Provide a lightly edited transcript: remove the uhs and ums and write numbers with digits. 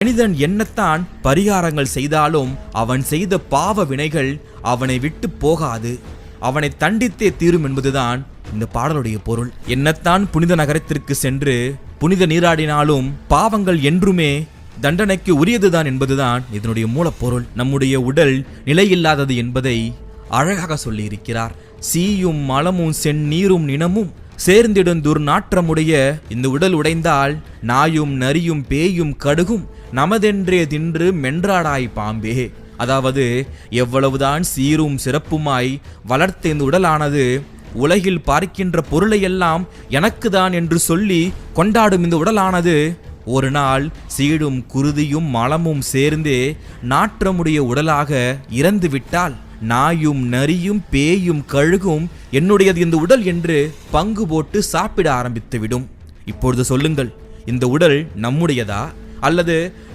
மனிதன் என்னத்தான் பரிகாரங்கள் செய்தாலும் அவன் செய்த பாவ வினைகள் அவனை விட்டு போகாது, அவனை தண்டித்தே தீரும் என்பதுதான் இந்த பாடலுடைய பொருள். என்னத்தான் புனித நகரத்திற்கு சென்று புனித நீராடினாலும் பாவங்கள் என்றுமே தண்டனைக்கு உரியதுதான் என்பதுதான் இதனுடைய மூலப்பொருள். நம்முடைய உடல் நிலையில்லாதது என்பதை அழகாக சொல்லியிருக்கிறார். சீயும் மலமும் செந்நீரும் நினமும் சேர்ந்திடும் துர்நாற்றமுடைய இந்த உடல் உடைந்தால் நாயும் நரியும் பேயும் கடுகும் நமதென்றே தின்று மென்றாடாய் பாம்பே. அதாவது எவ்வளவுதான் சீரும் சிறப்புமாய் வளர்த்த இந்த உடலானது உலகில் பார்க்கின்ற பொருளையெல்லாம் எனக்குதான் என்று சொல்லி கொண்டாடும் இந்த உடலானது ஒரு நாள் சீடும் குருதியும் மலமும் சேர்ந்தே நாற்றமுடைய உடலாக இறந்து விட்டால் நாயும் நரியும் பேயும் கழுகும் என்னுடையது இந்த உடல் என்று பங்கு போட்டு சாப்பிட ஆரம்பித்து விடும். இப்பொழுது சொல்லுங்கள், இந்த உடல் நம்முடையதா அல்லது